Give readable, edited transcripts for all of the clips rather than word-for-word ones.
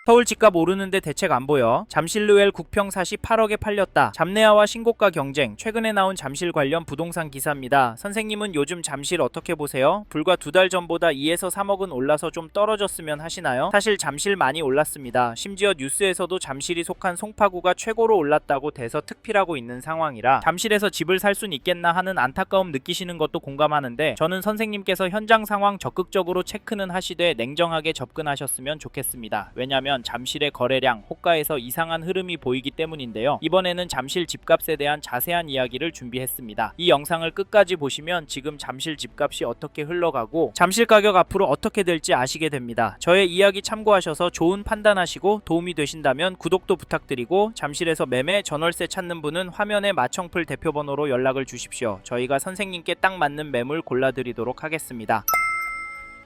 서울 집값 오르는데 대책 안 보여. 잠실루엘 국평 48억에 팔렸다. 잡내화와 신고가 경쟁. 최근에 나온 잠실 관련 부동산 기사입니다. 선생님은 요즘 잠실 어떻게 보세요? 불과 2달 전보다 2에서 3억은 올라서 좀 떨어졌으면 하시나요? 사실 잠실 많이 올랐습니다. 심지어 뉴스에서도 잠실이 속한 송파구가 최고로 올랐다고 대서특필하고 있는 상황이라 잠실에서 집을 살 순 있겠나 하는 안타까움 느끼시는 것도 공감하는데, 저는 선생님께서 현장 상황 적극적으로 체크는 하시되 냉정하게 접근하셨으면 좋겠습니다. 왜냐면 잠실의 거래량, 호가에서 이상한 흐름이 보이기 때문인데요. 이번에는 잠실 집값에 대한 자세한 이야기를 준비했습니다. 이 영상을 끝까지 보시면 지금 잠실 집값이 어떻게 흘러가고 잠실 가격 앞으로 어떻게 될지 아시게 됩니다. 저의 이야기 참고하셔서 좋은 판단하시고 도움이 되신다면 구독도 부탁드리고, 잠실에서 매매 전월세 찾는 분은 화면에 마청풀 대표번호로 연락을 주십시오. 저희가 선생님께 딱 맞는 매물 골라드리도록 하겠습니다.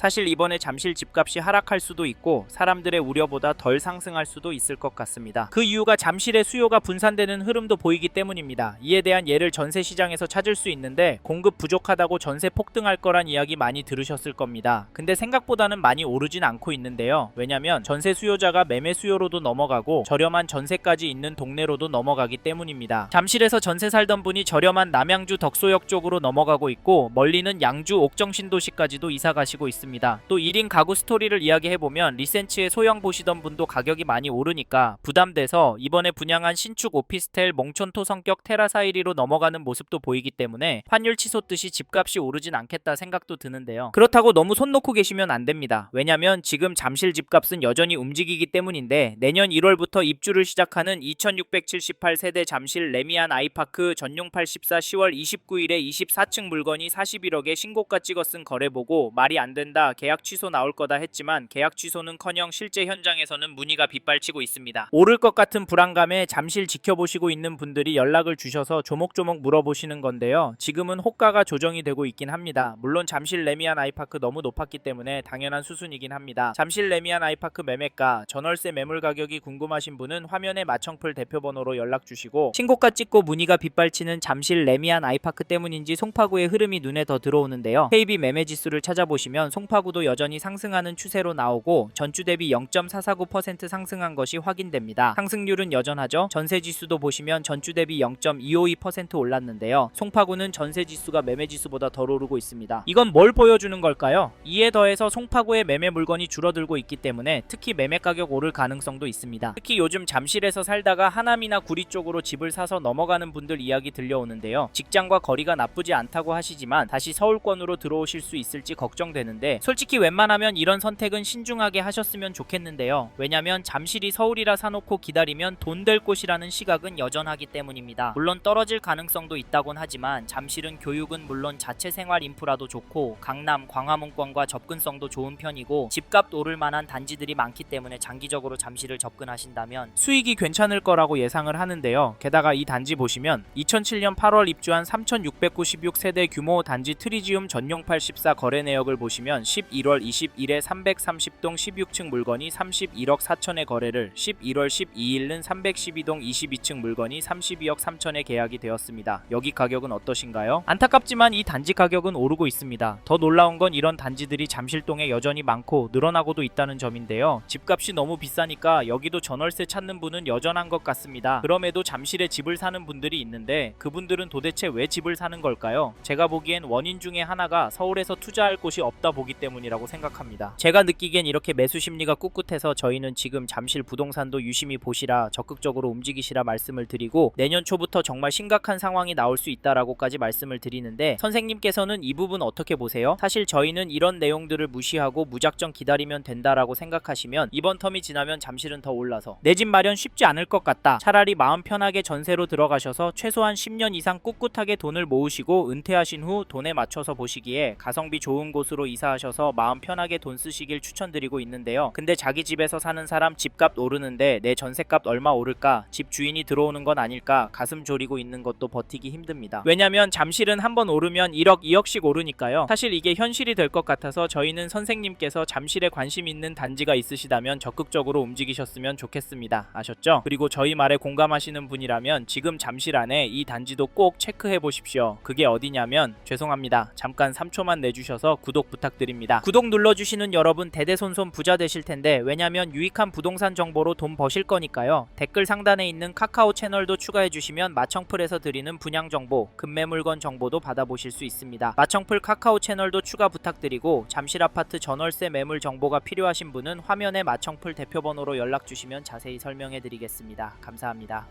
사실 이번에 잠실 집값이 하락할 수도 있고 사람들의 우려보다 덜 상승할 수도 있을 것 같습니다. 그 이유가 잠실의 수요가 분산되는 흐름도 보이기 때문입니다. 이에 대한 예를 전세 시장에서 찾을 수 있는데, 공급 부족하다고 전세 폭등할 거란 이야기 많이 들으셨을 겁니다. 근데 생각보다는 많이 오르진 않고 있는데요. 왜냐면 전세 수요자가 매매 수요로도 넘어가고 저렴한 전세까지 있는 동네로도 넘어가기 때문입니다. 잠실에서 전세 살던 분이 저렴한 남양주 덕소역 쪽으로 넘어가고 있고, 멀리는 양주 옥정신도시까지도 이사 가시고 있습니다. 또 1인 가구 스토리를 이야기해보면 리센츠의 소형 보시던 분도 가격이 많이 오르니까 부담돼서 이번에 분양한 신축 오피스텔 몽촌토 성격 테라사이리로 넘어가는 모습도 보이기 때문에 환율 치솟듯이 집값이 오르진 않겠다 생각도 드는데요. 그렇다고 너무 손 놓고 계시면 안 됩니다. 왜냐면 지금 잠실 집값은 여전히 움직이기 때문인데, 내년 1월부터 입주를 시작하는 2678세대 잠실 레미안 아이파크 전용 84 10월 29일에 24층 물건이 41억에 신고가 찍어 쓴 거래 보고 말이 안 된다, 계약 취소 나올 거다 했지만 계약 취소는커녕 실제 현장에서는 문의가 빗발치고 있습니다. 오를 것 같은 불안감에 잠실 지켜보시고 있는 분들이 연락을 주셔서 조목조목 물어보시는 건데요. 지금은 호가가 조정이 되고 있긴 합니다. 물론 잠실 레미안 아이파크 너무 높았기 때문에 당연한 수순이긴 합니다. 잠실 레미안 아이파크 매매가, 전월세 매물 가격이 궁금하신 분은 화면에 마청풀 대표번호로 연락 주시고, 신고가 찍고 문의가 빗발치는 잠실 레미안 아이파크 때문인지 송파구의 흐름이 눈에 더 들어오는데요. KB 매매 지수를 찾아보시면 송파구도 여전히 상승하는 추세로 나오고 전주 대비 0.449% 상승한 것이 확인됩니다. 상승률은 여전하죠. 전세지수도 보시면 전주 대비 0.252% 올랐는데요. 송파구는 전세지수가 매매지수보다 덜 오르고 있습니다. 이건 뭘 보여주는 걸까요? 이에 더해서 송파구의 매매 물건이 줄어들고 있기 때문에 특히 매매 가격 오를 가능성도 있습니다. 특히 요즘 잠실에서 살다가 하남이나 구리 쪽으로 집을 사서 넘어가는 분들 이야기 들려오는데요. 직장과 거리가 나쁘지 않다고 하시지만 다시 서울권으로 들어오실 수 있을지 걱정되는데, 솔직히 웬만하면 이런 선택은 신중하게 하셨으면 좋겠는데요. 왜냐면 잠실이 서울이라 사놓고 기다리면 돈 될 곳이라는 시각은 여전하기 때문입니다. 물론 떨어질 가능성도 있다곤 하지만 잠실은 교육은 물론 자체 생활 인프라도 좋고 강남, 광화문권과 접근성도 좋은 편이고 집값 오를 만한 단지들이 많기 때문에 장기적으로 잠실을 접근하신다면 수익이 괜찮을 거라고 예상을 하는데요. 게다가 이 단지 보시면 2007년 8월 입주한 3696세대 규모 단지 트리지움 전용 84 거래 내역을 보시면 11월 20일에 330동 16층 물건이 31억 4천에 거래를, 11월 12일은 312동 22층 물건이 32억 3천에 계약이 되었습니다. 여기 가격은 어떠신가요? 안타깝지만 이 단지 가격은 오르고 있습니다. 더 놀라운 건 이런 단지들이 잠실동에 여전히 많고 늘어나고도 있다는 점인데요. 집값이 너무 비싸니까 여기도 전월세 찾는 분은 여전한 것 같습니다. 그럼에도 잠실에 집을 사는 분들이 있는데 그분들은 도대체 왜 집을 사는 걸까요? 제가 보기엔 원인 중에 하나가 서울에서 투자할 곳이 없다 보기 때문이라고 생각합니다. 제가 느끼기엔 이렇게 매수 심리가 꿋꿋해서 저희는 지금 잠실 부동산도 유심히 보시라, 적극적으로 움직이시라 말씀을 드리고, 내년 초부터 정말 심각한 상황이 나올 수 있다라고까지 말씀을 드리는데, 선생님께서는 이 부분 어떻게 보세요? 사실 저희는 이런 내용들을 무시하고 무작정 기다리면 된다라고 생각하시면 이번 텀이 지나면 잠실은 더 올라서 내 집 마련 쉽지 않을 것 같다, 차라리 마음 편하게 전세로 들어가셔서 최소한 10년 이상 꿋꿋하게 돈을 모으시고 은퇴하신 후 돈에 맞춰서 보시기에 가성비 좋은 곳으로 이사하셔서 마음 편하게 돈 쓰시길 추천드리고 있는데요. 근데 자기 집에서 사는 사람 집값 오르는데 내 전세값 얼마 오를까, 집 주인이 들어오는 건 아닐까 가슴 졸이고 있는 것도 버티기 힘듭니다. 왜냐면 잠실은 한번 오르면 1억 2억씩 오르니까요. 사실 이게 현실이 될 것 같아서 저희는 선생님께서 잠실에 관심 있는 단지가 있으시다면 적극적으로 움직이셨으면 좋겠습니다. 아셨죠? 그리고 저희 말에 공감하시는 분이라면 지금 잠실 안에 이 단지도 꼭 체크해 보십시오. 그게 어디냐면, 죄송합니다, 잠깐 3초만 내주셔서 구독 부탁드립니다. 말씀드립니다. 구독 눌러주시는 여러분 대대손손 부자 되실 텐데, 왜냐면 유익한 부동산 정보로 돈 버실 거니까요. 댓글 상단에 있는 카카오 채널도 추가해 주시면 마청풀에서 드리는 분양 정보, 급매 물건 정보도 받아보실 수 있습니다. 마청풀 카카오 채널도 추가 부탁드리고, 잠실 아파트 전월세 매물 정보가 필요하신 분은 화면에 마청풀 대표번호로 연락 주시면 자세히 설명해 드리겠습니다. 감사합니다.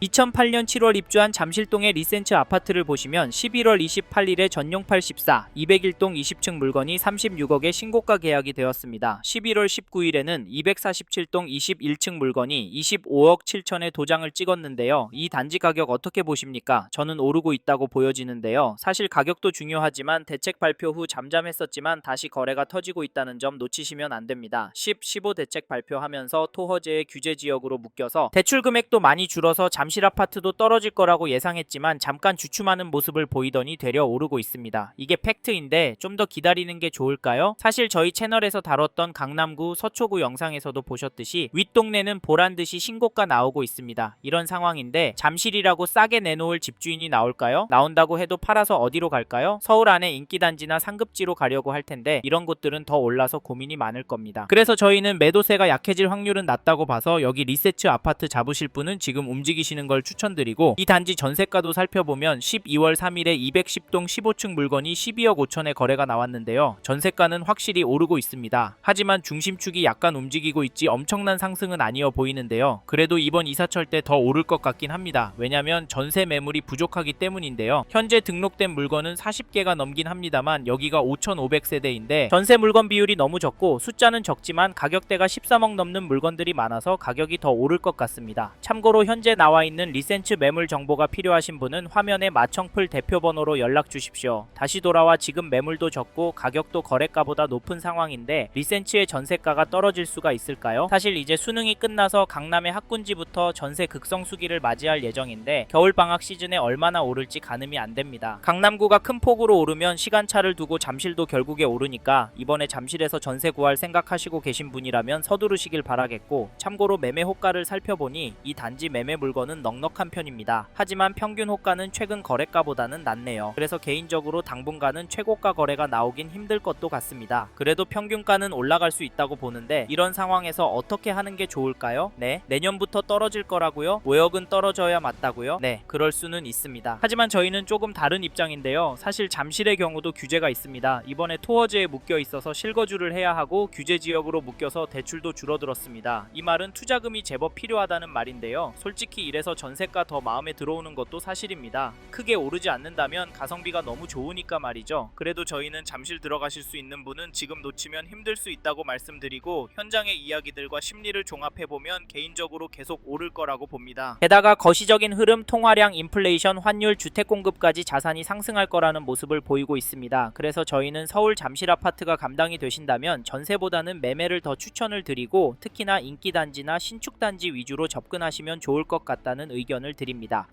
2008년 7월 입주한 잠실동의 리센츠 아파트를 보시면 11월 28일에 전용 84, 201동 20층 물건이 36억에 신고가 계약이 되었습니다. 11월 19일에는 247동 21층 물건이 25억 7천에 도장을 찍었는데요. 이 단지 가격 어떻게 보십니까? 저는 오르고 있다고 보여지는데요. 사실 가격도 중요하지만 대책 발표 후 잠잠했었지만 다시 거래가 터지고 있다는 점 놓치시면 안 됩니다. 10, 15 대책 발표하면서 토허제의 규제 지역으로 묶여서 대출 금액도 많이 줄어서 잠실 아파트도 떨어질 거라고 예상했지만 잠깐 주춤하는 모습을 보이더니 되려 오르고 있습니다. 이게 팩트인데 좀 더 기다리는 게 좋을까요? 사실 저희 채널에서 다뤘던 강남구, 서초구 영상에서도 보셨듯이 윗동네는 보란듯이 신고가 나오고 있습니다. 이런 상황인데 잠실이라고 싸게 내놓을 집주인이 나올까요? 나온다고 해도 팔아서 어디로 갈까요? 서울 안에 인기단지나 상급지로 가려고 할 텐데 이런 곳들은 더 올라서 고민이 많을 겁니다. 그래서 저희는 매도세가 약해질 확률은 낮다고 봐서 여기 리세츠 아파트 잡으실 분은 지금 움직이시는 걸 추천드리고, 이 단지 전세가도 살펴보면 12월 3일에 210동 15층 물건이 12억 5천에 거래가 나왔는데요. 전세가는 확실히 오르고 있습니다. 하지만 중심축이 약간 움직이고 있지 엄청난 상승은 아니어 보이는데요. 그래도 이번 이사철 때 더 오를 것 같긴 합니다. 왜냐면 전세 매물이 부족하기 때문인데요. 현재 등록된 물건은 40개가 넘긴 합니다만 여기가 5,500세대인데 전세 물건 비율이 너무 적고 숫자는 적지만 가격대가 13억 넘는 물건들이 많아서 가격이 더 오를 것 같습니다. 참고로 현재 나와 있는 리센츠 매물 정보가 필요하신 분은 화면에 마청풀 대표번호로 연락 주십시오. 다시 돌아와 지금 매물도 적고 가격도 거래가보다 높은 상황인데 리센츠의 전세가가 떨어질 수가 있을까요? 사실 이제 수능이 끝나서 강남의 학군지부터 전세 극성수기를 맞이할 예정인데 겨울방학 시즌에 얼마나 오를지 가늠이 안 됩니다. 강남구가 큰 폭으로 오르면 시간차를 두고 잠실도 결국에 오르니까 이번에 잠실에서 전세 구할 생각하시고 계신 분이라면 서두르시길 바라겠고, 참고로 매매 호가를 살펴보니 이 단지 매매 물건은 넉넉한 편입니다. 하지만 평균 호가는 최근 거래가보다는 낮네요. 그래서 개인적으로 당분간은 최고가 거래가 나오긴 힘들 것도 같습니다. 그래도 평균가는 올라갈 수 있다고 보는데 이런 상황에서 어떻게 하는 게 좋을까요? 네, 내년부터 떨어질 거라고요? 5억은 떨어져야 맞다고요? 네, 그럴 수는 있습니다. 하지만 저희는 조금 다른 입장인데요. 사실 잠실의 경우도 규제가 있습니다. 이번에 토허제에 묶여 있어서 실거주를 해야 하고 규제 지역으로 묶여서 대출도 줄어들었습니다. 이 말은 투자금이 제법 필요하다는 말인데요. 솔직히 이래서 전세가 더 마음에 들어오는 것도 사실입니다. 크게 오르지 않는다면 가성비가 너무 좋으니까 말이죠. 그래도 저희는 잠실 들어가실 수 있는 분은 지금 놓치면 힘들 수 있다고 말씀드리고, 현장의 이야기들과 심리를 종합해보면 개인적으로 계속 오를 거라고 봅니다. 게다가 거시적인 흐름, 통화량, 인플레이션, 환율, 주택 공급까지 자산이 상승할 거라는 모습을 보이고 있습니다. 그래서 저희는 서울 잠실 아파트가 감당이 되신다면 전세보다는 매매를 더 추천을 드리고, 특히나 인기단지나 신축단지 위주로 접근하시면 좋을 것 같다는 의견을 드립니다.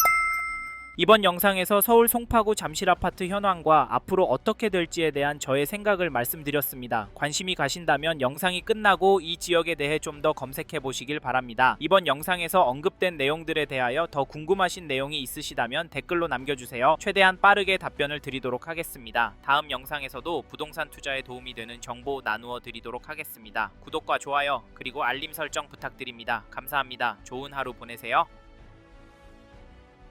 이번 영상에서 서울 송파구 잠실 아파트 현황과 앞으로 어떻게 될지에 대한 저의 생각을 말씀드렸습니다. 관심이 가신다면 영상이 끝나고 이 지역에 대해 좀 더 검색해 보시길 바랍니다. 이번 영상에서 언급된 내용들에 대하여 더 궁금하신 내용이 있으시다면 댓글로 남겨주세요. 최대한 빠르게 답변을 드리도록 하겠습니다. 다음 영상에서도 부동산 투자에 도움이 되는 정보 나누어 드리도록 하겠습니다. 구독과 좋아요 그리고 알림 설정 부탁드립니다. 감사합니다. 좋은 하루 보내세요.